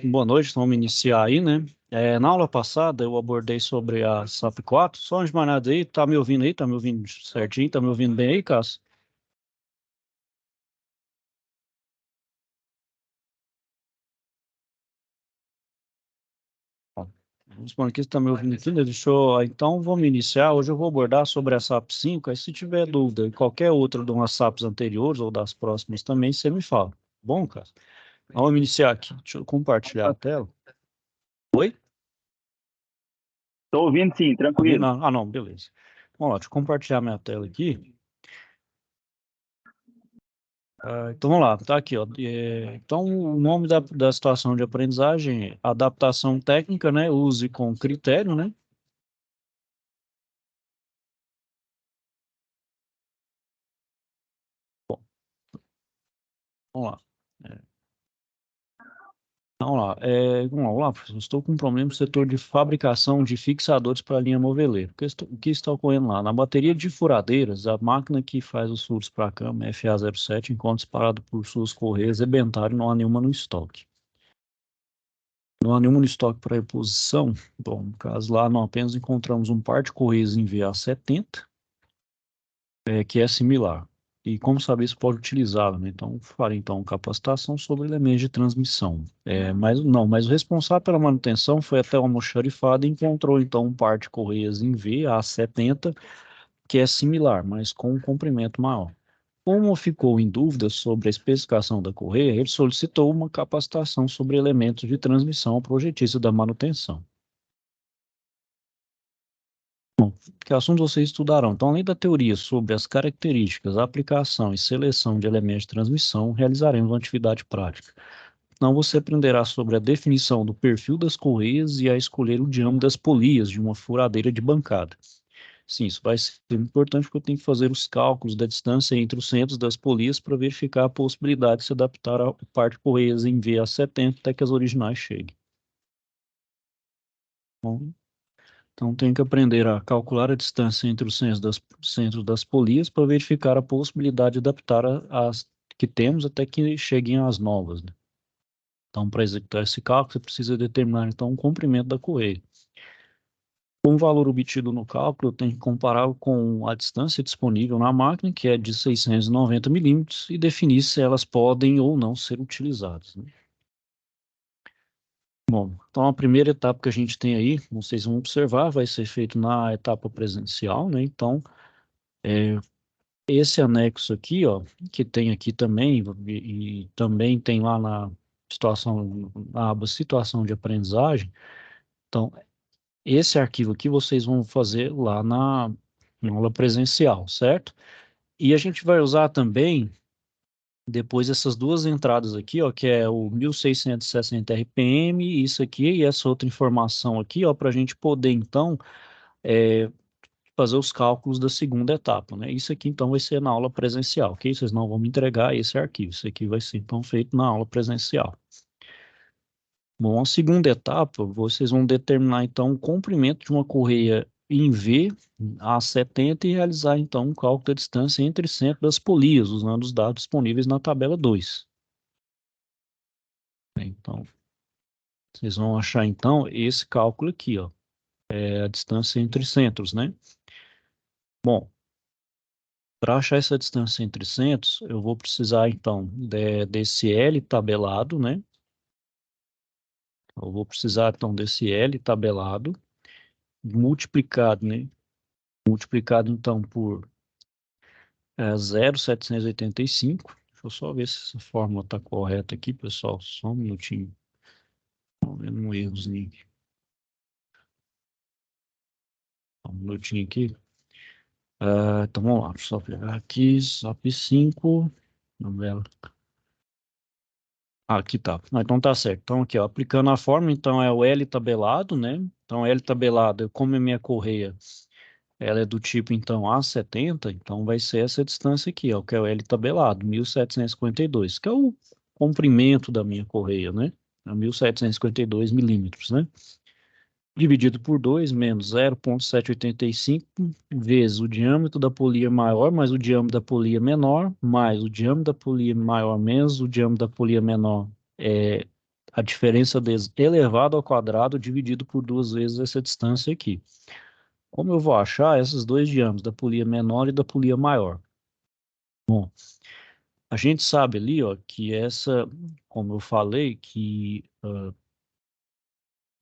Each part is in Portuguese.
Boa noite, então vamos iniciar aí, né? Na aula passada eu abordei sobre a SAP 4, só antes de mais nada aí, tá me ouvindo aí? Tá me ouvindo certinho? Tá me ouvindo bem aí, Cássio? Vamos supor que você tá me ouvindo aqui, né? Então vamos iniciar, hoje eu vou abordar sobre a SAP 5, aí se tiver dúvida em qualquer outra de umas SAPs anteriores ou das próximas também, você me fala. Bom, Cássio? Então, vamos iniciar aqui, deixa eu compartilhar a tela. Oi? Estou ouvindo sim, tranquilo. Não, beleza. Vamos lá, deixa eu compartilhar minha tela aqui. Então vamos lá, tá aqui, ó. Então, o nome da situação de aprendizagem é adaptação técnica, né? Use com critério, né? Vamos lá. Vamos lá, professor. Estou com um problema no setor de fabricação de fixadores para a linha moveleira. O que está ocorrendo lá? Na bateria de furadeiras, a máquina que faz os furos para a cama, FA07, encontra-se parado por suas correias rebentaram e não há nenhuma no estoque. Não há nenhuma no estoque para reposição. Bom, no caso lá, nós apenas encontramos um par de correias em VA70, que é similar. E como saber se pode utilizá-la, né? Então, farei então capacitação sobre elementos de transmissão. Mas o responsável pela manutenção foi até o almoxarifado e encontrou então um par de correias em VA70, que é similar, mas com um comprimento maior. Como ficou em dúvida sobre a especificação da correia, ele solicitou uma capacitação sobre elementos de transmissão ao projetista da manutenção. Que assunto vocês estudarão? Então, além da teoria sobre as características, aplicação e seleção de elementos de transmissão, realizaremos uma atividade prática. Então, você aprenderá sobre a definição do perfil das correias e a escolher o diâmetro das polias de uma furadeira de bancada. Sim, isso vai ser importante porque eu tenho que fazer os cálculos da distância entre os centros das polias para verificar a possibilidade de se adaptar a parte de correias em VA70 até que as originais cheguem. Bom, então, tem que aprender a calcular a distância entre os centros das polias para verificar a possibilidade de adaptar as que temos até que cheguem às novas, né? Então, para executar esse cálculo, você precisa determinar, então, o comprimento da correia. Com o valor obtido no cálculo, eu tenho que comparar com a distância disponível na máquina, que é de 690 milímetros, e definir se elas podem ou não ser utilizadas, né? Bom, então a primeira etapa que a gente tem aí, vocês vão observar, vai ser feito na etapa presencial, né? Então, esse anexo aqui, ó, que tem aqui também, e também tem lá na aba situação de aprendizagem. Então, esse arquivo aqui vocês vão fazer lá na aula presencial, certo? E a gente vai usar também depois essas duas entradas aqui, ó, que é o 1660 RPM, isso aqui e essa outra informação aqui, ó, para a gente poder, então, fazer os cálculos da segunda etapa, né? Isso aqui, então, vai ser na aula presencial, ok? Vocês não vão me entregar esse arquivo, isso aqui vai ser, então, feito na aula presencial. Bom, a segunda etapa, vocês vão determinar, então, o comprimento de uma correia em V a 70 e realizar, então, um cálculo da distância entre centro das polias, usando os dados disponíveis na tabela 2. Então, vocês vão achar, então, esse cálculo aqui, ó, é a distância entre centros, né? Bom, para achar essa distância entre centros, eu vou precisar, então, desse L tabelado, né? Eu vou precisar, então, desse L tabelado, multiplicado, né? Multiplicado, então, por 0,785. Deixa eu só ver se essa fórmula está correta aqui, pessoal. Só um minutinho. Estou vendo um errozinho aqui. Um minutinho aqui. Então, vamos lá. Só pegar aqui, SAP 5. Novela. Aqui tá. Então tá certo. Então aqui, ó, aplicando a fórmula, então é o L tabelado, né? Então L tabelado, como é minha correia, ela é do tipo, então, A70, então vai ser essa distância aqui, ó, que é o L tabelado, 1752, que é o comprimento da minha correia, né? É 1752 milímetros, né? Dividido por 2, menos 0,785, vezes o diâmetro da polia maior, mais o diâmetro da polia menor, mais o diâmetro da polia maior, menos o diâmetro da polia menor, é a diferença deles elevado ao quadrado dividido por 2 vezes essa distância aqui. Como eu vou achar esses dois diâmetros, da polia menor e da polia maior? Bom, a gente sabe ali, ó, que essa, como eu falei, que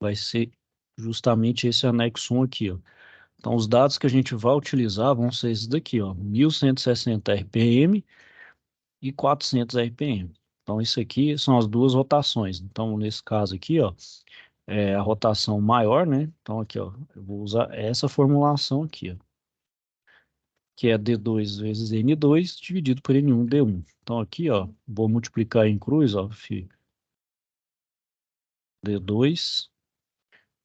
vai ser justamente esse anexo 1 aqui, ó. Então, os dados que a gente vai utilizar vão ser esses daqui, ó, 1160 RPM e 400 RPM. Então, isso aqui são as duas rotações. Então, nesse caso aqui, ó, é a rotação maior, né? Então, aqui, ó, eu vou usar essa formulação aqui, ó, que é D2 vezes N2 dividido por N1 D1. Então, aqui, ó, vou multiplicar em cruz, ó, D2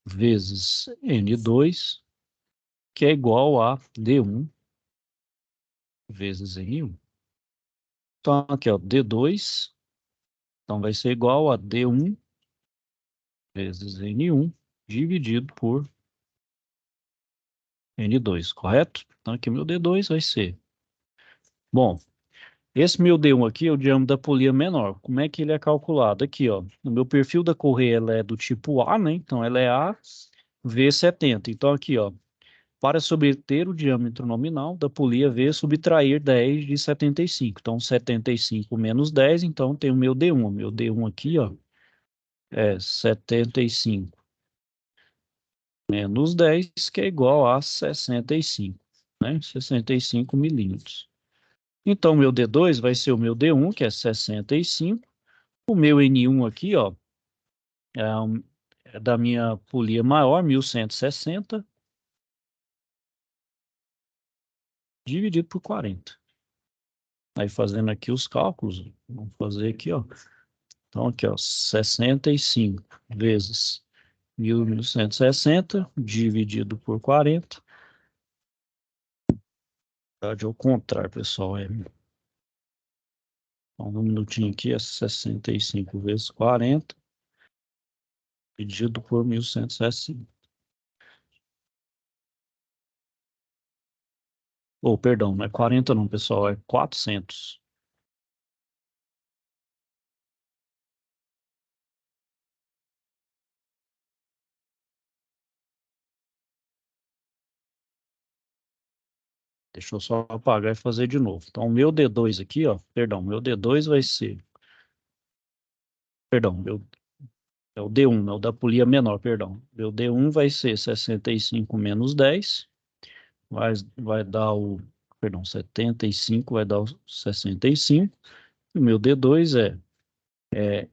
vezes N2, que é igual a D1 vezes N1. Então, aqui, ó, D2, então vai ser igual a D1 vezes N1 dividido por N2, correto? Então, aqui meu D2 vai ser. Bom, esse meu D1 aqui é o diâmetro da polia menor. Como é que ele é calculado? Aqui, ó, no meu perfil da correia, ela é do tipo A, né? Então, ela é A V70. Então, aqui, ó, para subter o diâmetro nominal da polia V, subtrair 10 de 75. Então, 75 menos 10, então tem o meu D1. O meu D1 aqui, ó, é 75 menos 10, que é igual a 65, né? 65 milímetros. Então, meu D2 vai ser o meu D1, que é 65. O meu N1 aqui, ó, é da minha polia maior, 1160, dividido por 40. Aí, fazendo aqui os cálculos, vamos fazer aqui, ó. Então, aqui, ó, 65 vezes 1160, dividido por 40. Verdade, ao contrário, pessoal, então, um minutinho aqui é 65 vezes 40, dividido por 1160. Oh, perdão, não é 40 não, pessoal, é 400. Deixa eu só apagar e fazer de novo. Então, o meu D2 aqui, ó, perdão, meu D2 vai ser, perdão, é o D1, é o da polia menor, perdão. Meu D1 vai ser 65 menos 10, vai dar o, perdão, 75 vai dar o 65. E o meu D2 é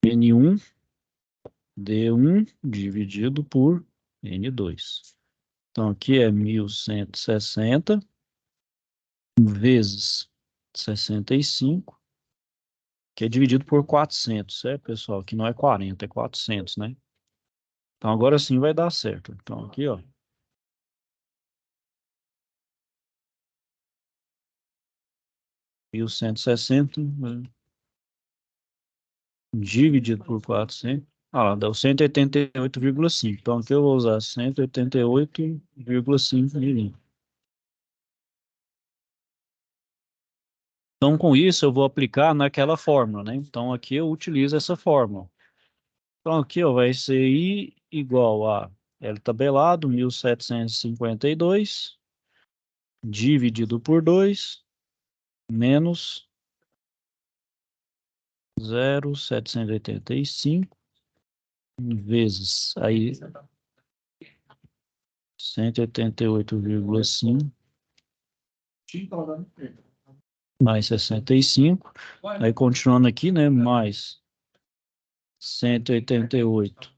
N1, D1 dividido por N2. Então, aqui é 1160 vezes 65, que é dividido por 400, certo, pessoal? Que não é 40, é 400, né? Então, agora sim vai dar certo. Então, aqui, ó, 1160 dividido por 400. Ah, lá, deu 188,5. Então, aqui eu vou usar 188,5 milímetros. Então, com isso, eu vou aplicar naquela fórmula, né? Então, aqui eu utilizo essa fórmula. Então, aqui ó, vai ser I igual a L tabelado, 1752, dividido por 2, menos 0,785, vezes aí 188,5, mais 65. Aí, continuando aqui, né, mais 188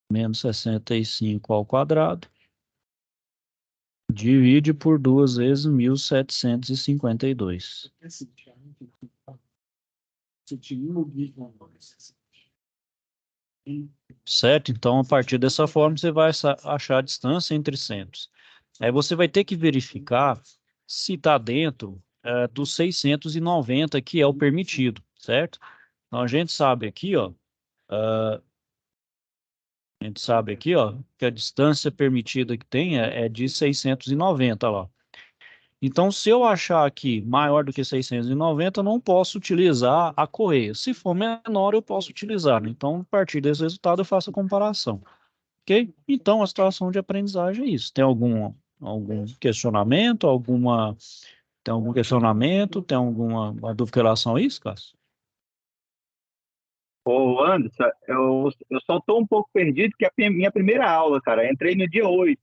menos 65 ao quadrado, divide por 2 vezes 1752. Certo? Então, a partir dessa forma, você vai achar a distância entre centros. Aí você vai ter que verificar se está dentro dos 690, que é o permitido, certo? Então, a gente sabe aqui, ó, que a distância permitida que tem é de 690 lá. Então, se eu achar aqui maior do que 690, eu não posso utilizar a correia. Se for menor, eu posso utilizar, né? Então, a partir desse resultado, eu faço a comparação. Ok? Então, a situação de aprendizagem é isso. Tem algum questionamento? Tem algum questionamento? Tem alguma dúvida em relação a isso, Cássio? Ô, Anderson, eu só tô um pouco perdido que é a minha primeira aula, cara. Entrei no dia 8.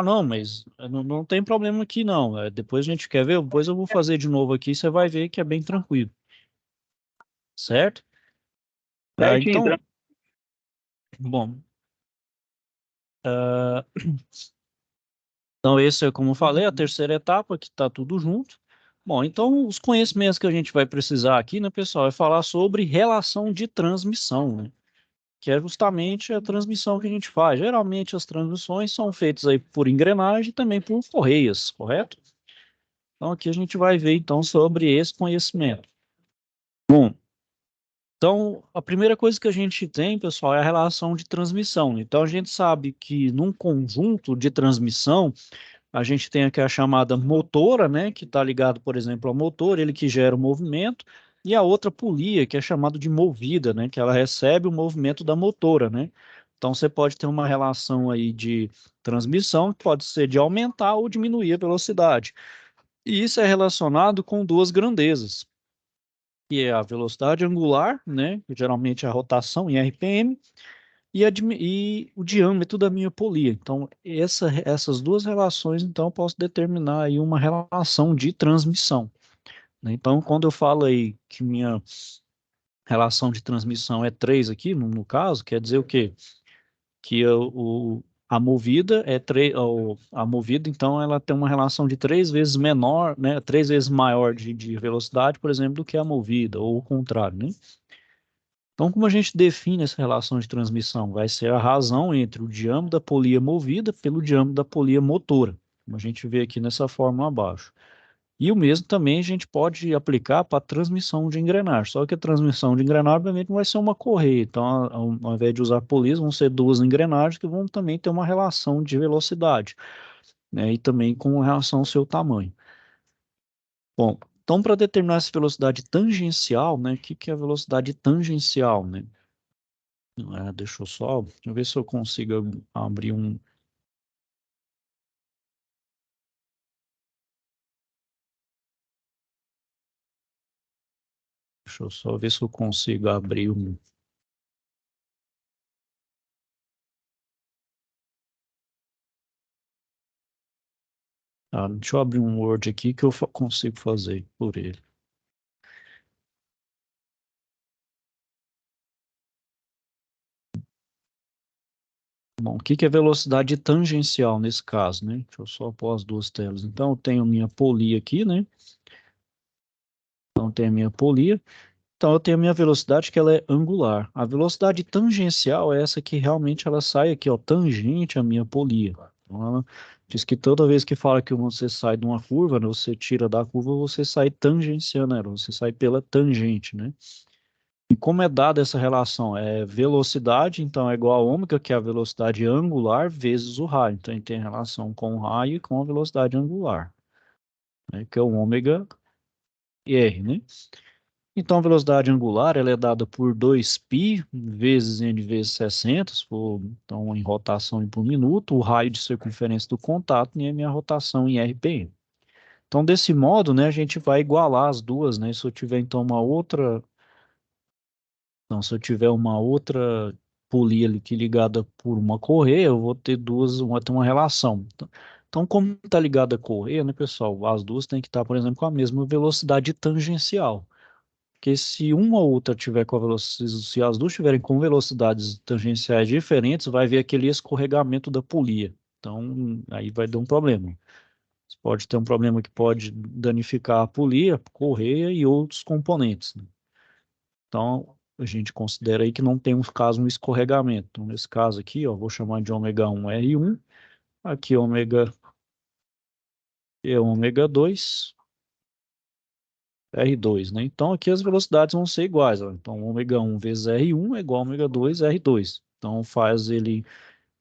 Não, mas não tem problema aqui, não. Depois a gente quer ver, depois eu vou fazer de novo aqui, você vai ver que é bem tranquilo, certo? Certinho, Então, bom, ah, então esse é, como eu falei, a terceira etapa, que está tudo junto. Bom, então os conhecimentos que a gente vai precisar aqui, né, pessoal, é falar sobre relação de transmissão, né? Que é justamente a transmissão que a gente faz. Geralmente as transmissões são feitas aí por engrenagem e também por correias, correto? Então aqui a gente vai ver então sobre esse conhecimento. Bom, então a primeira coisa que a gente tem, pessoal, é a relação de transmissão. Então a gente sabe que num conjunto de transmissão, a gente tem aqui a chamada motora, né, que está ligado, por exemplo, ao motor, ele que gera o movimento, e a outra polia, que é chamada de movida, né, que ela recebe o movimento da motora, né? Então você pode ter uma relação aí de transmissão, que pode ser de aumentar ou diminuir a velocidade. E isso é relacionado com duas grandezas, que é a velocidade angular, né, que geralmente é a rotação em RPM, e o diâmetro da minha polia. Então, essas duas relações, então, eu posso determinar aí uma relação de transmissão, né? Então, quando eu falo aí que minha relação de transmissão é 3 aqui, no caso, quer dizer o quê? Que a movida é a movida, então, ela tem uma relação de 3 vezes menor, né? 3 vezes maior de velocidade, por exemplo, do que a movida, ou o contrário, né? Então, como a gente define essa relação de transmissão? Vai ser a razão entre o diâmetro da polia movida pelo diâmetro da polia motora, como a gente vê aqui nessa fórmula abaixo. E o mesmo também a gente pode aplicar para a transmissão de engrenagem, só que a transmissão de engrenagem, obviamente, não vai ser uma correia. Então, ao invés de usar polias, vão ser duas engrenagens que vão também ter uma relação de velocidade, né? E também com relação ao seu tamanho. Bom, então, para determinar essa velocidade tangencial, né? O que que é a velocidade tangencial, né? Deixa eu ver se eu consigo abrir um. Deixa eu só ver se eu consigo abrir um. Deixa eu abrir um Word aqui que eu consigo fazer por ele. Bom, o que que é velocidade tangencial nesse caso, né? Deixa eu só pôr as duas telas. Então, eu tenho minha polia aqui, né? Então, tenho a minha polia. Então, eu tenho a minha velocidade que ela é angular. A velocidade tangencial é essa que realmente ela sai aqui, ó, tangente à minha polia. Então, ela diz que toda vez que fala que você sai de uma curva, né, você tira da curva, você sai tangenciando ela, você sai pela tangente, né? E como é dada essa relação? É velocidade, então é igual a ômega, que é a velocidade angular, vezes o raio. Então, a gente tem relação com o raio e com a velocidade angular, né, que é o ômega R, né? Então, a velocidade angular ela é dada por 2π vezes n vezes 60, então, em rotação por minuto, o raio de circunferência do contato e a minha rotação em RPM. Então, desse modo, né, a gente vai igualar as duas, né? Se eu tiver, então, se eu tiver uma outra polia ali que ligada por uma correia, eu vou ter vou ter uma relação. Então, como está ligada a correia, né, pessoal? As duas têm que estar, por exemplo, com a mesma velocidade tangencial. Porque se uma ou outra tiver com a velocidade, se as duas tiverem com velocidades tangenciais diferentes, vai haver aquele escorregamento da polia. Então, aí vai dar um problema. Você pode ter um problema que pode danificar a polia, a correia e outros componentes, né? Então, a gente considera aí que não tem um caso, um escorregamento. Então, nesse caso aqui, ó, vou chamar de ômega 1 R1, aqui ômega 2 R2, né? Então, aqui as velocidades vão ser iguais, ó. Então, ômega 1 vezes R1 é igual a ômega 2 R2. Então,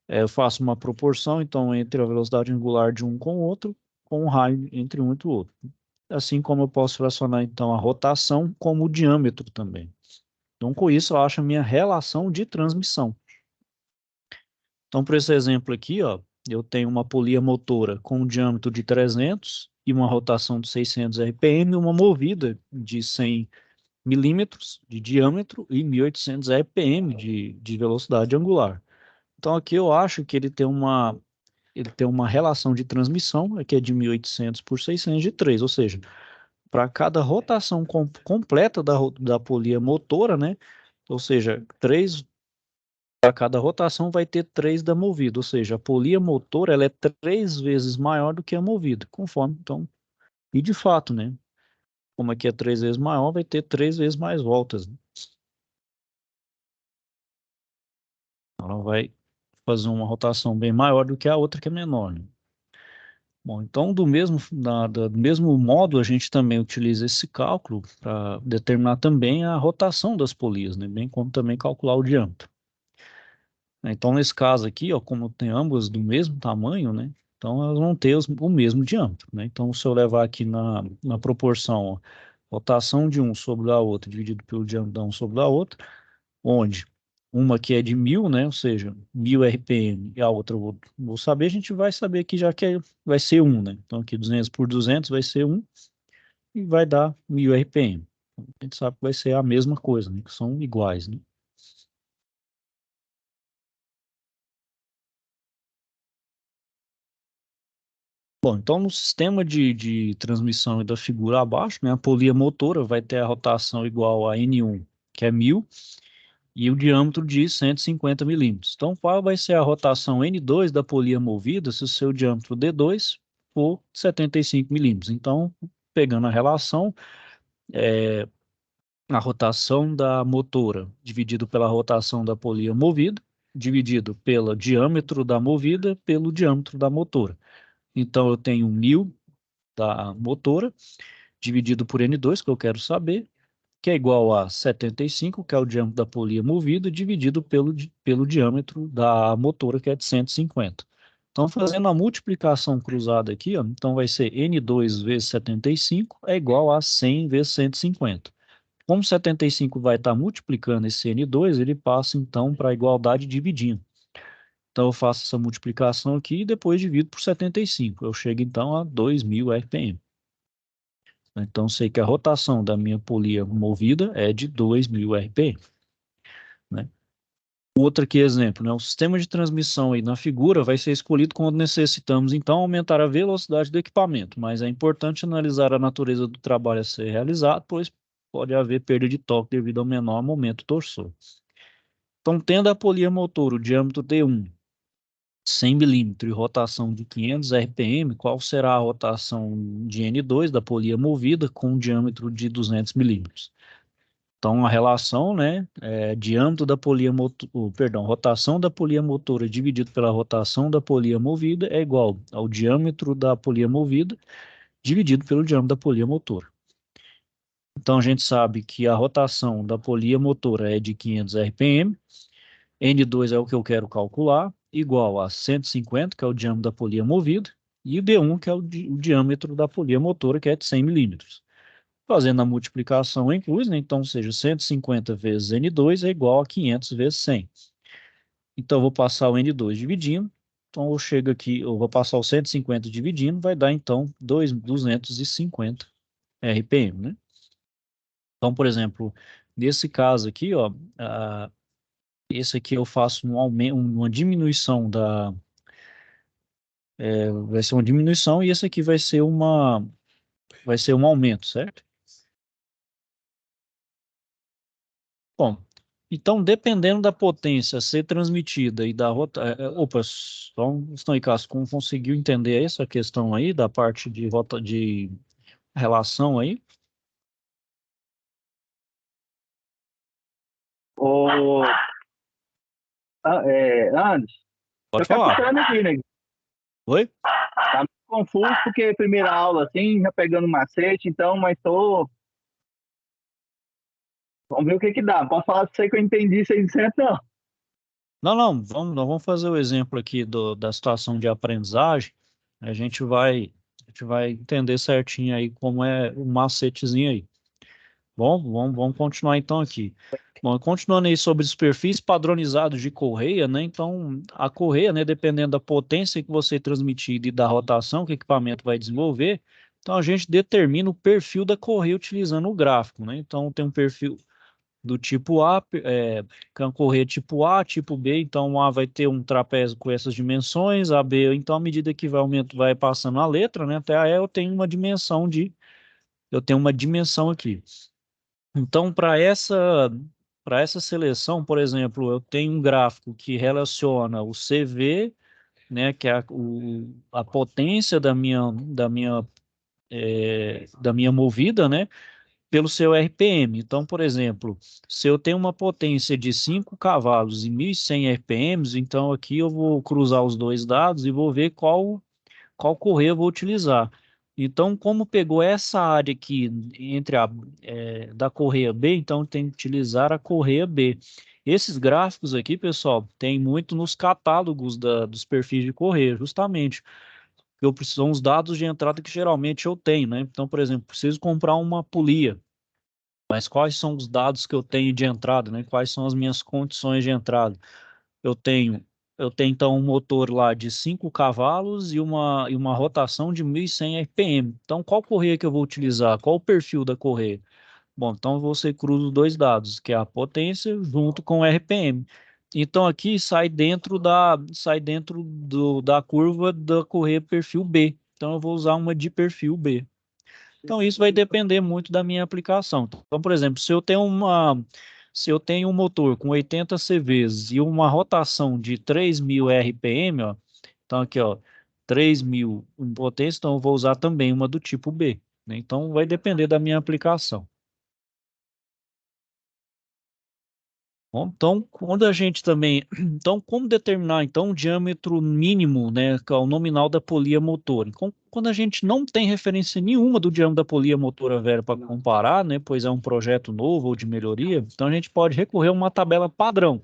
eu faço uma proporção, então, entre a velocidade angular de um com o outro, com um raio entre um e o outro. Assim como eu posso relacionar, então, a rotação como o diâmetro também. Então, com isso, eu acho a minha relação de transmissão. Então, por esse exemplo aqui, ó, eu tenho uma polia motora com um diâmetro de 300 e uma rotação de 600 RPM, uma movida de 100 milímetros de diâmetro e 1.800 RPM de velocidade angular. Então, aqui eu acho que ele tem uma relação de transmissão, aqui é de 1.800 por 600 de 3, ou seja, para cada rotação completa da polia motora, né? Ou seja, 3 para cada rotação vai ter 3 da movida, ou seja, a polia motora ela é 3 vezes maior do que a movida, conforme, então, e de fato, né? Como aqui é 3 vezes maior, vai ter 3 vezes mais voltas, né? Ela vai fazer uma rotação bem maior do que a outra que é menor, né? Bom, então do mesmo modo a gente também utiliza esse cálculo para determinar também a rotação das polias, né? Bem como também calcular o diâmetro. Então, nesse caso aqui, ó, como tem ambas do mesmo tamanho, né? Então, elas vão ter o mesmo diâmetro, né? Então, se eu levar aqui na proporção, ó, rotação de um sobre a outra, dividido pelo diâmetro da um sobre a outra, onde uma aqui é de 1.000, né? Ou seja, 1.000 RPM, e a outra eu vou saber, a gente vai saber aqui já que vai ser 1, né? Então, aqui 200 por 200 vai ser 1 e vai dar 1.000 RPM. Então, a gente sabe que vai ser a mesma coisa, né? Que são iguais, né? Bom, então no sistema de transmissão e da figura abaixo, né, a polia motora vai ter a rotação igual a N1, que é 1.000, e o diâmetro de 150 milímetros. Então, qual vai ser a rotação N2 da polia movida se o seu diâmetro D2 for 75 milímetros? Então, pegando a relação, a rotação da motora dividido pela rotação da polia movida, dividido pelo diâmetro da movida pelo diâmetro da motora. Então, eu tenho 1.000 da motora, dividido por N2, que eu quero saber, que é igual a 75, que é o diâmetro da polia movida, dividido pelo diâmetro da motora, que é de 150. Então, fazendo a multiplicação cruzada aqui, ó, então vai ser N2 vezes 75 é igual a 100 vezes 150. Como 75 vai estar multiplicando esse N2, ele passa então para a igualdade dividindo. Então, eu faço essa multiplicação aqui e depois divido por 75. Eu chego então a 2.000 RPM. Então, sei que a rotação da minha polia movida é de 2.000 RPM, né? Outro aqui exemplo, né? O sistema de transmissão aí na figura vai ser escolhido quando necessitamos, então, aumentar a velocidade do equipamento, mas é importante analisar a natureza do trabalho a ser realizado, pois pode haver perda de torque devido ao menor momento torsor. Então, tendo a polia motor, o diâmetro D1, 100 milímetros e rotação de 500 RPM, qual será a rotação de N2 da polia movida com um diâmetro de 200 milímetros? Então, a relação, né, diâmetro da polia motora, perdão, rotação da polia motora dividido pela rotação da polia movida é igual ao diâmetro da polia movida dividido pelo diâmetro da polia motora. Então, a gente sabe que a rotação da polia motora é de 500 RPM, N2 é o que eu quero calcular, igual a 150, que é o diâmetro da polia movida, e o D1, que é o diâmetro da polia motora, que é de 100 milímetros. Fazendo a multiplicação em cruz, né? Então, seja 150 vezes N2 é igual a 500 vezes 100. Então, eu vou passar o N2 dividindo. Então, eu chego aqui, eu vou passar o 150 dividindo, vai dar, então, 250 RPM, né? Então, por exemplo, nesse caso aqui, ó, esse aqui eu faço um aumento, uma diminuição vai ser uma diminuição e esse aqui vai ser um aumento, certo? Bom, então, dependendo da potência a ser transmitida e da rota... opa, estão aí, Cássio, como conseguiu entender essa questão aí da parte de rota de relação aí? Ô, Anderson, Pode tô falar. captando aqui, né? Oi? Tá meio confuso porque primeira aula, assim, já pegando macete, então, mas tô. Vamos ver o que que dá. Posso falar pra você que eu entendi 100%, não. Não, não, nós vamos fazer o exemplo aqui da situação de aprendizagem. A gente vai gente vai entender certinho aí como é o macetezinho aí. Bom, vamos continuar então aqui. Bom, continuando aí sobre os perfis padronizados de correia, né? Então, a correia, né, dependendo da potência que você transmitir e da rotação que o equipamento vai desenvolver, então a gente determina o perfil da correia utilizando o gráfico, né? Então, tem um perfil do tipo A, que é uma correia tipo A, tipo B, então o A vai ter um trapézio com essas dimensões, a B, então à medida que vai passando a letra, né, até a E eu tenho uma dimensão aqui. Então, para essa seleção, por exemplo, eu tenho um gráfico que relaciona o CV, né, que é a potência da minha movida, né, pelo seu RPM. Então, por exemplo, se eu tenho uma potência de 5 cavalos e 1.100 RPMs, então aqui eu vou cruzar os dois dados e vou ver qual correia eu vou utilizar. Então, como pegou essa área aqui da correia B, então tem que utilizar a correia B. Esses gráficos aqui, pessoal, tem muito nos catálogos dos perfis de correia, justamente. São os dados de entrada que geralmente eu tenho, né? Então, por exemplo, preciso comprar uma polia, mas quais são os dados que eu tenho de entrada, né? Quais são as minhas condições de entrada? Eu tenho, eu tenho então um motor lá de 5 cavalos e uma rotação de 1.100 RPM. Então, qual correia que eu vou utilizar? Qual o perfil da correia? Bom, então você cruza os dois dados, que é a potência junto com o RPM. Então aqui sai dentro da curva da correia perfil B. Então eu vou usar uma de perfil B. Então, isso vai depender muito da minha aplicação. Então, por exemplo, se eu tenho um motor com 80 CVs e uma rotação de 3.000 RPM, ó, então aqui, ó, 3.000 em potência, então eu vou usar também uma do tipo B, né? Então, vai depender da minha aplicação. Bom, então, quando a gente também, então, como determinar então o diâmetro mínimo, né, que é o nominal da polia motora? Então, quando a gente não tem referência nenhuma do diâmetro da polia motora velha para comparar, né, pois é um projeto novo ou de melhoria, então a gente pode recorrer a uma tabela padrão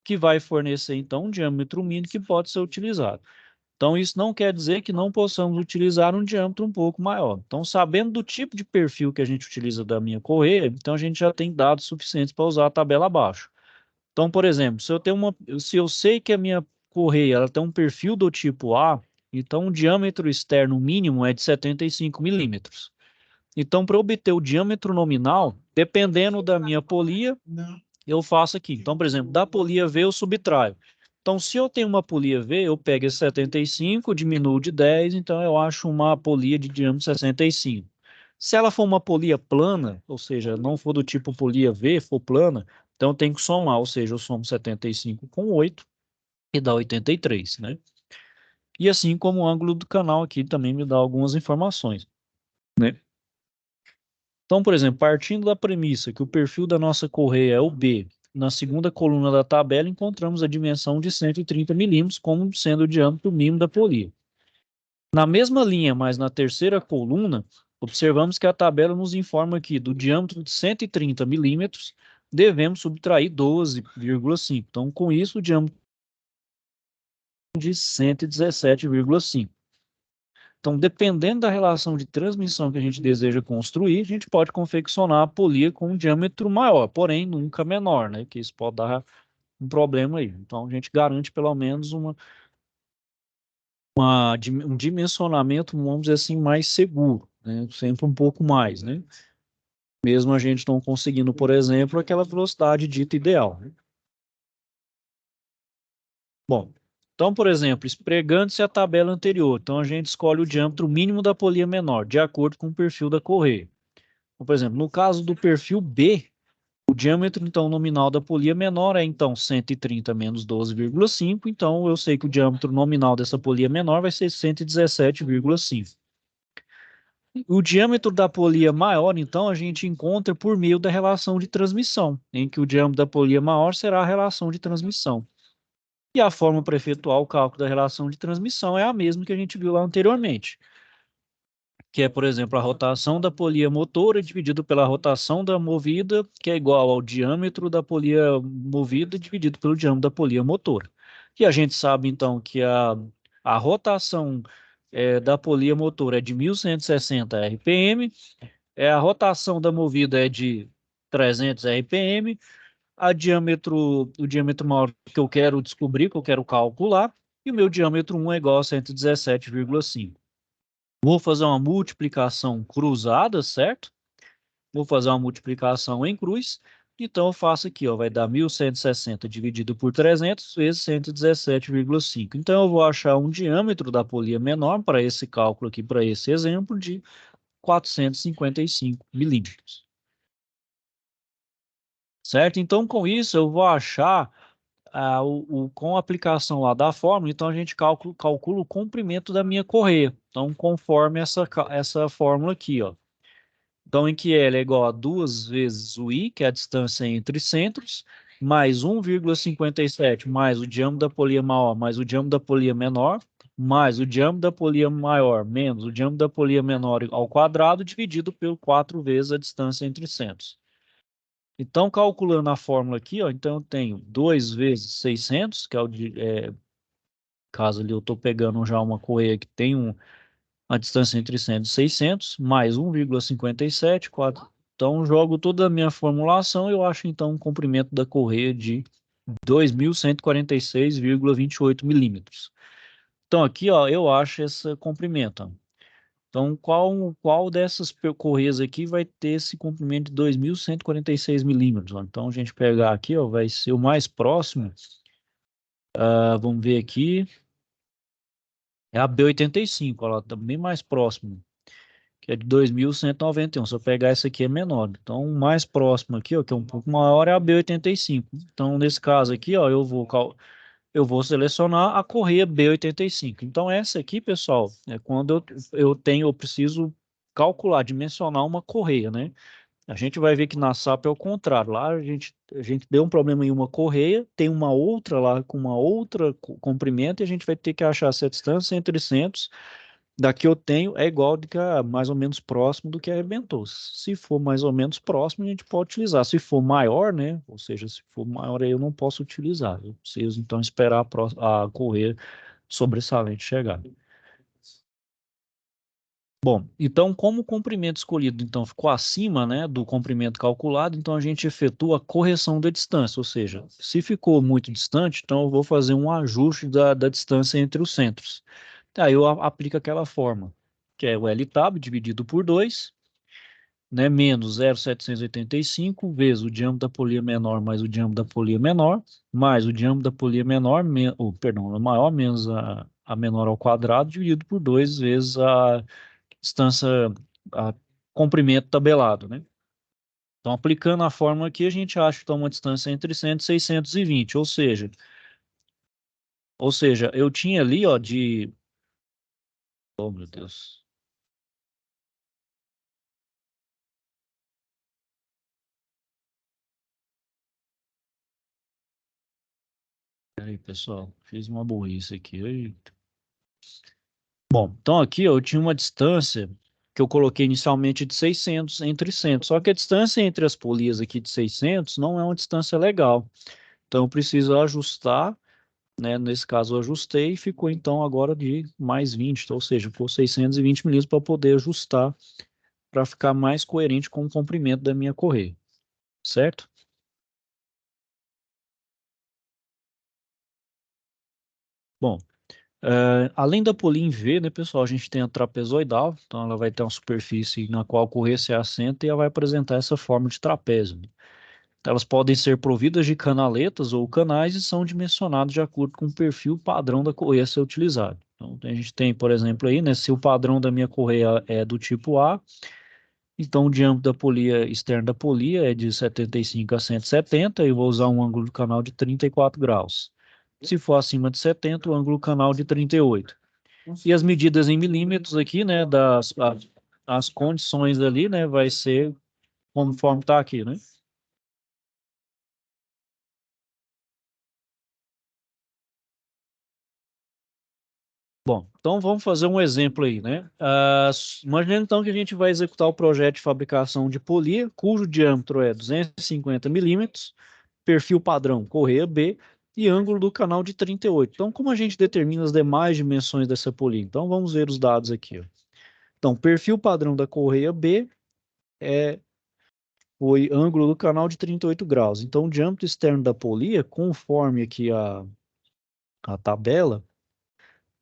que vai fornecer então um diâmetro mínimo que pode ser utilizado. Então, isso não quer dizer que não possamos utilizar um diâmetro um pouco maior. Então, sabendo do tipo de perfil que a gente utiliza da minha correia, então a gente já tem dados suficientes para usar a tabela abaixo. Então, por exemplo, se eu sei que a minha correia ela tem um perfil do tipo A, então o diâmetro externo mínimo é de 75 milímetros. Então, para obter o diâmetro nominal, dependendo da minha polia, eu faço aqui. Então, por exemplo, da polia V eu subtraio. Então, se eu tenho uma polia V, eu pego esse 75, diminuo de 10, então eu acho uma polia de diâmetro 65. Se ela for uma polia plana, ou seja, não for do tipo polia V, for plana, então eu tenho que somar, ou seja, eu somo 75 com 8 e dá 83, né? E assim como o ângulo do canal aqui também me dá algumas informações, né? Então, por exemplo, partindo da premissa que o perfil da nossa correia é o B, na segunda coluna da tabela encontramos a dimensão de 130 milímetros como sendo o diâmetro mínimo da polia. Na mesma linha, mas na terceira coluna, observamos que a tabela nos informa que do diâmetro de 130 milímetros devemos subtrair 12,5. Então, com isso, o diâmetro de 117,5. Então, dependendo da relação de transmissão que a gente deseja construir, a gente pode confeccionar a polia com um diâmetro maior, porém nunca menor, né? Que isso pode dar um problema aí. Então, a gente garante pelo menos um dimensionamento, vamos dizer assim, mais seguro, né? Sempre um pouco mais, né? Mesmo a gente não conseguindo, por exemplo, aquela velocidade dita ideal, né? Bom, então, por exemplo, espregando-se a tabela anterior, então a gente escolhe o diâmetro mínimo da polia menor, de acordo com o perfil da correia. Então, por exemplo, no caso do perfil B, o diâmetro então nominal da polia menor é então 130 menos 12,5, então eu sei que o diâmetro nominal dessa polia menor vai ser 117,5. O diâmetro da polia maior, então, a gente encontra por meio da relação de transmissão, em que o diâmetro da polia maior será a relação de transmissão. E a forma para efetuar o cálculo da relação de transmissão é a mesma que a gente viu lá anteriormente, que é, por exemplo, a rotação da polia motora dividido pela rotação da movida, que é igual ao diâmetro da polia movida dividido pelo diâmetro da polia motora. E a gente sabe, então, que a rotação da polia motor é de 1.160 RPM, a rotação da movida é de 300 RPM, o diâmetro maior que eu quero descobrir, que eu quero calcular, e o meu diâmetro 1 é igual a 117,5. Vou fazer uma multiplicação cruzada, certo? Vou fazer uma multiplicação em cruz. Então, eu faço aqui, ó, vai dar 1.160 dividido por 300 vezes 117,5. Então, eu vou achar um diâmetro da polia menor para esse cálculo aqui, para esse exemplo, de 455 milímetros. Certo? Então, com isso, eu vou achar com a aplicação lá da fórmula, então a gente calcula o comprimento da minha correia. Então, conforme essa fórmula aqui, ó. Então, em que L é igual a 2 vezes o I, que é a distância entre centros, mais 1,57, mais o diâmetro da polia maior, mais o diâmetro da polia menor, mais o diâmetro da polia maior, menos o diâmetro da polia menor ao quadrado, dividido por 4 vezes a distância entre centros. Então, calculando a fórmula aqui, ó, então eu tenho 2 vezes 600, que é caso ali eu estou pegando já uma correia que tem a distância entre 100 e 600, mais 1,57, 4. Então, jogo toda a minha formulação, eu acho então um comprimento da correia de 2.146,28 milímetros. Então, aqui, ó, eu acho esse comprimento, ó. Então, qual dessas correias aqui vai ter esse comprimento de 2.146 milímetros? Ó? Então, a gente pegar aqui, ó, vai ser o mais próximo. Vamos ver aqui. É a B85, ó, ela tá bem mais próximo, que é de 2.191. Se eu pegar essa aqui é menor. Então, o mais próximo aqui, ó, que é um pouco maior, é a B85. Então, nesse caso aqui, ó, eu vou selecionar a correia B85. Então, essa aqui, pessoal, é quando eu preciso calcular, dimensionar uma correia, né? A gente vai ver que na SAP é o contrário. Lá a gente deu um problema em uma correia, tem uma outra lá com uma outra comprimento, e a gente vai ter que achar essa distância entre centros. Daqui eu tenho é igual de que mais ou menos próximo do que arrebentou. Se for mais ou menos próximo, a gente pode utilizar. Se for maior, né? Ou seja, se for maior aí eu não posso utilizar. Eu preciso então esperar a correia sobressalente chegar. Bom, então como o comprimento escolhido então ficou acima, né, do comprimento calculado, então a gente efetua a correção da distância, ou seja, se ficou muito distante, então eu vou fazer um ajuste da distância entre os centros. Aí eu aplico aquela forma, que é o L-tab dividido por 2, né, menos 0,785 vezes o diâmetro da polia menor mais o diâmetro da polia menor, mais o diâmetro da polia menor, perdão, a maior menos a menor ao quadrado, dividido por 2 vezes a distância, a comprimento tabelado, né? Então, aplicando a fórmula aqui, a gente acha então uma distância entre 100 e 620, ou seja, eu tinha ali, ó, oh, meu Deus. Peraí, pessoal, fiz uma burrice aqui. Eita. Bom, então aqui ó, eu tinha uma distância que eu coloquei inicialmente de 600 entre centros, só que a distância entre as polias aqui de 600 não é uma distância legal. Então eu preciso ajustar, né? Nesse caso eu ajustei e ficou então agora de mais 20, então, ou seja, ficou 620 milímetros para poder ajustar, para ficar mais coerente com o comprimento da minha correia, certo? Bom, além da polia em V, né, pessoal, a gente tem a trapezoidal, então ela vai ter uma superfície na qual a correia se assenta e ela vai apresentar essa forma de trapézio, né? Elas podem ser providas de canaletas ou canais e são dimensionadas de acordo com o perfil padrão da correia a ser utilizado. Então, a gente tem, por exemplo, aí, né, se o padrão da minha correia é do tipo A, então o diâmetro da polia externa da polia é de 75 a 170, e eu vou usar um ângulo do canal de 34 graus. Se for acima de 70, o ângulo do canal de 38. E as medidas em milímetros aqui, né, as condições ali, né, vai ser conforme está aqui, né? Bom, então vamos fazer um exemplo aí, né? Imagina então que a gente vai executar o projeto de fabricação de polia, cujo diâmetro é 250 milímetros, perfil padrão correia B, e ângulo do canal de 38. Então, como a gente determina as demais dimensões dessa polia? Então, vamos ver os dados aqui, ó. Então, perfil padrão da correia B é foi ângulo do canal de 38 graus. Então, o diâmetro externo da polia, conforme aqui a tabela,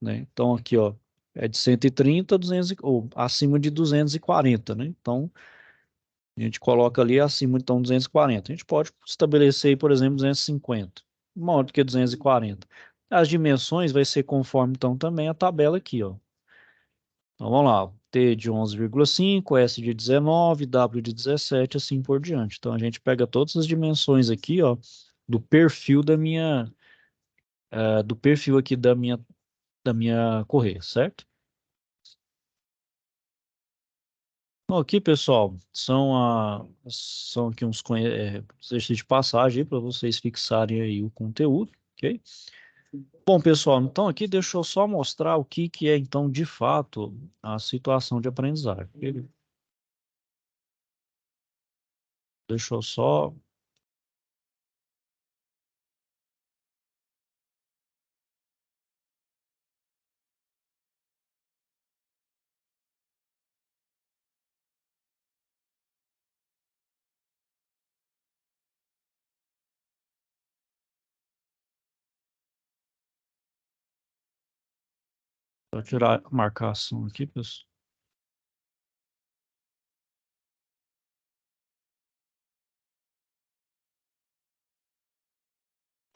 né? Então, aqui, ó, é de 130 a 200, ou acima de 240, né? Então, a gente coloca ali acima, então, 240. A gente pode estabelecer, por exemplo, 250, maior do que 240. As dimensões vai ser conforme, então, também a tabela aqui, ó. Então, vamos lá. T de 11,5, S de 19, W de 17, assim por diante. Então, a gente pega todas as dimensões aqui, ó, do perfil do perfil aqui da minha correia, certo? Bom, aqui, pessoal, são aqui uns exercícios de passagem para vocês fixarem aí o conteúdo, ok? Bom, pessoal, então aqui deixa eu só mostrar o que é, então, de fato, a situação de aprendizagem. Ok? Deixa eu só tirar a marcação aqui, pessoal.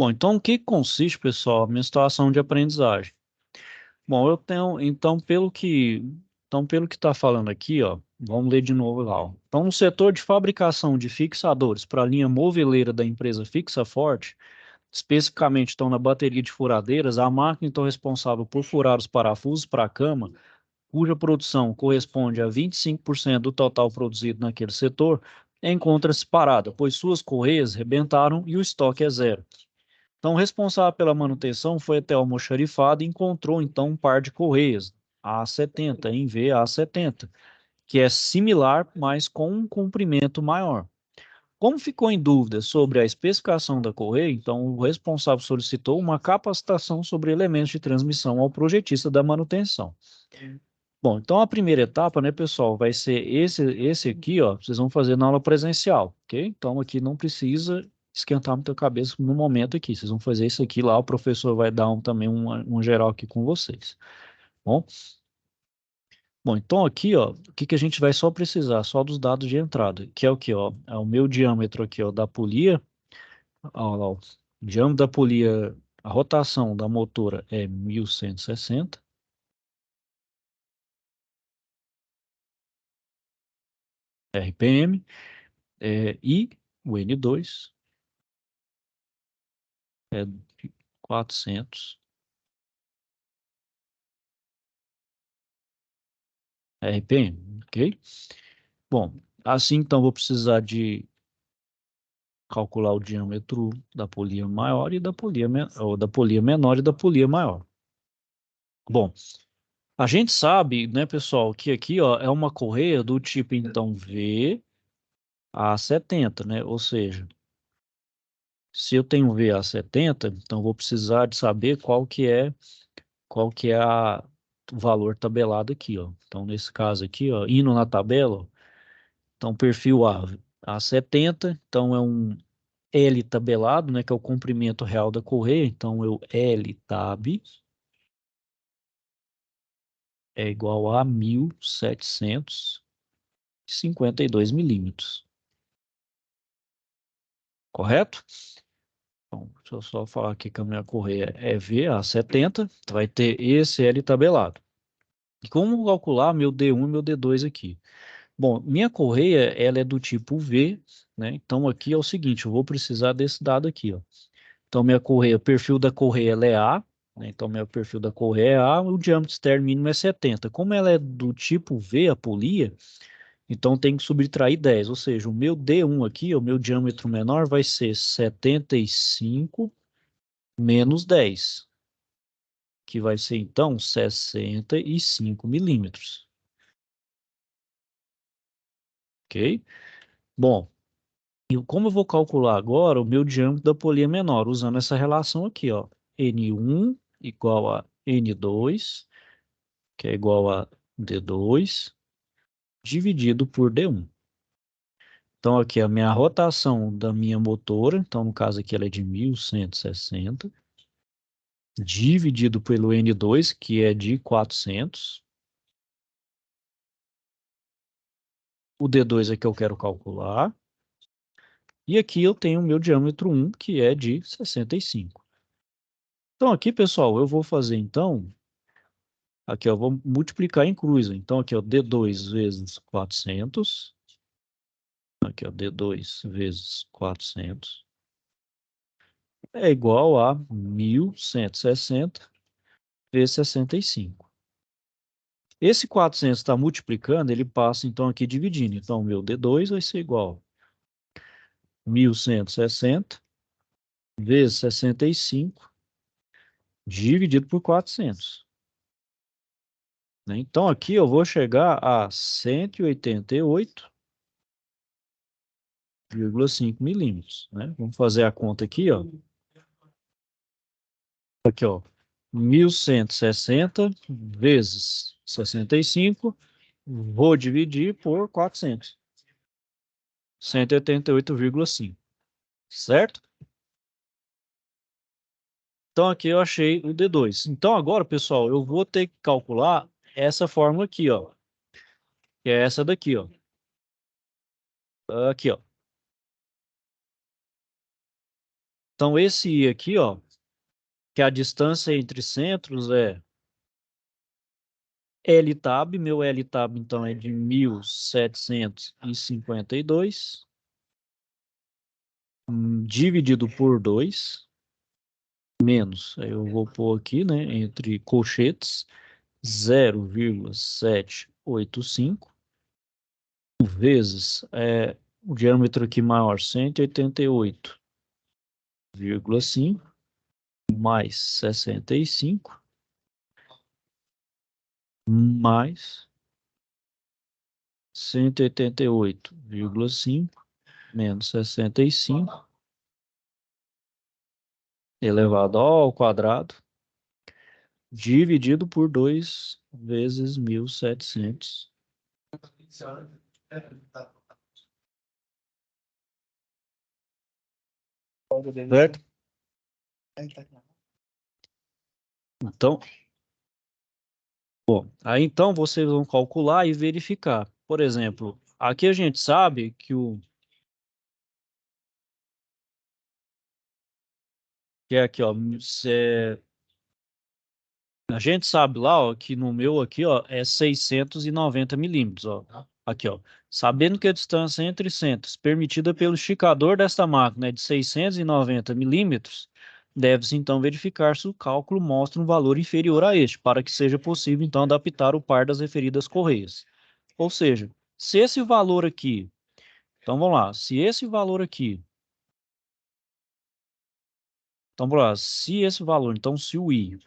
Bom, então o que consiste, pessoal, a minha situação de aprendizagem? Bom, eu tenho, então pelo que está falando aqui, ó, vamos ler de novo lá, ó. Então, no setor de fabricação de fixadores para a linha moveleira da empresa Fixa Forte, especificamente então na bateria de furadeiras, a máquina então responsável por furar os parafusos para a cama, cuja produção corresponde a 25% do total produzido naquele setor, encontra-se parada, pois suas correias rebentaram e o estoque é zero. Então, o responsável pela manutenção foi até o almoxarifado e encontrou então um par de correias A70 em VA70, que é similar, mas com um comprimento maior. Como ficou em dúvida sobre a especificação da correia, então o responsável solicitou uma capacitação sobre elementos de transmissão ao projetista da manutenção. Bom, então a primeira etapa, né, pessoal, vai ser esse aqui, ó, vocês vão fazer na aula presencial, ok? Então aqui não precisa esquentar muita cabeça no momento aqui, vocês vão fazer isso aqui lá, o professor vai dar também um geral aqui com vocês, bom? Bom, então aqui, ó, o que que a gente vai só precisar? Só dos dados de entrada, que é o que, ó, é o meu diâmetro aqui, ó, da polia, ó, lá, ó, o diâmetro da polia, a rotação da motora é 1160 RPM, e o N2 é 400 RPM, ok? Bom, assim então vou precisar de calcular o diâmetro da polia maior e da polia, ou da polia menor e da polia maior. Bom, a gente sabe, né, pessoal, que aqui, ó, é uma correia do tipo então V a 70, né? Ou seja, se eu tenho V a 70, então vou precisar de saber qual que é o valor tabelado aqui, ó. Então, nesse caso aqui, ó, indo na tabela, ó, então perfil A 70, então é um L tabelado, né, que é o comprimento real da correia, então eu L tab é igual a 1752 milímetros, correto? Então, deixa eu só falar aqui que a minha correia é VA70, vai ter esse L tabelado. E como calcular meu D1 e meu D2 aqui? Bom, minha correia, ela é do tipo V, né? Então aqui é o seguinte, eu vou precisar desse dado aqui, ó. Então minha correia, o perfil da correia ela é A, né? Então meu perfil da correia é A, o diâmetro externo mínimo é 70. Como ela é do tipo V, a polia, então tem que subtrair 10, ou seja, o meu D1 aqui, o meu diâmetro menor vai ser 75 menos 10, que vai ser então 65 milímetros, ok? Bom, E como eu vou calcular agora o meu diâmetro da polia menor, usando essa relação aqui, ó, N1 igual a N2, que é igual a D2, dividido por D1. Então, aqui a minha rotação da minha motora, então no caso aqui ela é de 1160, dividido pelo N2, que é de 400. O D2 é que eu quero calcular. E aqui eu tenho o meu diâmetro 1, que é de 65. Então aqui, pessoal, eu vou fazer então, aqui eu vou multiplicar em cruz. Então aqui, ó, D2 vezes 400. Aqui, ó, D2 vezes 400 é igual a 1160 vezes 65. Esse 400 está multiplicando, ele passa então aqui dividindo. Então, o meu D2 vai ser igual a 1160 vezes 65 dividido por 400. Né? Então, aqui eu vou chegar a 188,5 milímetros. Né? Vamos fazer a conta aqui, ó. Aqui, ó. 1160 vezes 65, vou dividir por 400. 188,5. Certo? Então, aqui eu achei o D2. Então, agora, pessoal, eu vou ter que calcular essa fórmula aqui, ó. Que é essa daqui, ó. Aqui, ó. Então, esse I aqui, ó, que a distância entre centros é L-tab. Meu L-tab, então, é de 1752, dividido por 2, menos, aí eu vou pôr aqui, né, entre colchetes, 0,785 vezes o diâmetro aqui maior, 188,5 mais 65 mais 188,5 menos 65 elevado ao quadrado dividido por 2 vezes 1700. Certo? Então, bom, aí então vocês vão calcular e verificar. Por exemplo, aqui a gente sabe que é aqui, ó, a gente sabe lá, ó, que no meu aqui, ó, é 690 milímetros, ó. Aqui, ó. Sabendo que a distância entre centros permitida pelo esticador desta máquina é de 690 milímetros, deve-se então verificar se o cálculo mostra um valor inferior a este, para que seja possível então adaptar o par das referidas correias. Ou seja, se esse valor aqui, então vamos lá, se esse valor aqui, então vamos lá, se esse valor, então se o I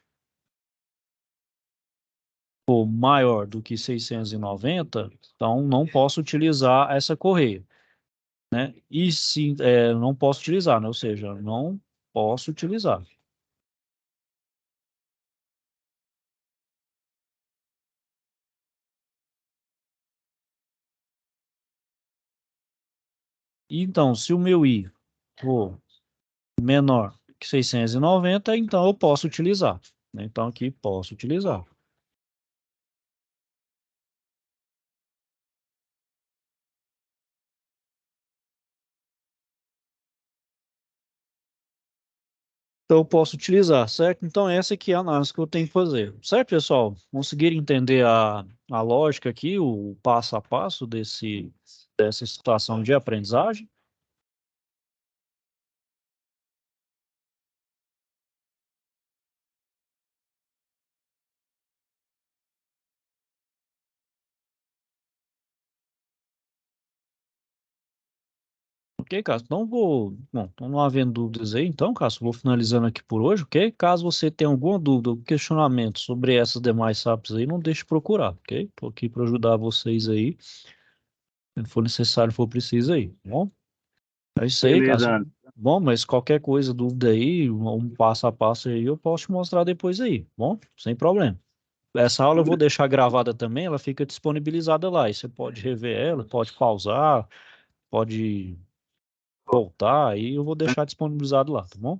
for maior do que 690, então não posso utilizar essa correia, né? E se não posso utilizar, né? Ou seja, não posso utilizar. Então, se o meu I for menor que 690, então eu posso utilizar, né? Então aqui posso utilizar. Então eu posso utilizar, certo? Então essa aqui é a análise que eu tenho que fazer. Certo, pessoal? Conseguiram entender a lógica aqui, o passo a passo dessa situação de aprendizagem? Ok, Cássio? Então vou. Bom, então não havendo dúvidas aí, então, Cássio, vou finalizando aqui por hoje, ok? Caso você tenha alguma dúvida ou questionamento sobre essas demais SAPs aí, não deixe de procurar, ok? Estou aqui para ajudar vocês aí, se for necessário, for preciso aí, tá bom? É isso aí, cara. Beleza, Anderson. Bom, mas qualquer coisa, dúvida aí, um passo a passo aí, eu posso te mostrar depois aí. Bom, sem problema. Essa aula eu vou deixar gravada também, ela fica disponibilizada lá. E você pode rever ela, pode pausar, pode voltar, aí eu vou deixar disponibilizado lá, tá bom?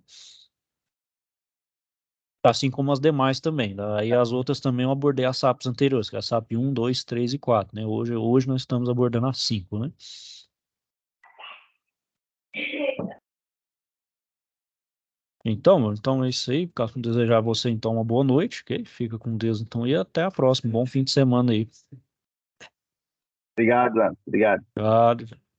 Assim como as demais também. Aí as outras também eu abordei as SAPs anteriores, que é a SAP 1, 2, 3 e 4, né? Hoje nós estamos abordando a 5, né? Então é isso aí. Caso desejar a você então uma boa noite, ok? Fica com Deus então e até a próxima. Bom fim de semana aí. Obrigado, Anderson. Obrigado. Obrigado.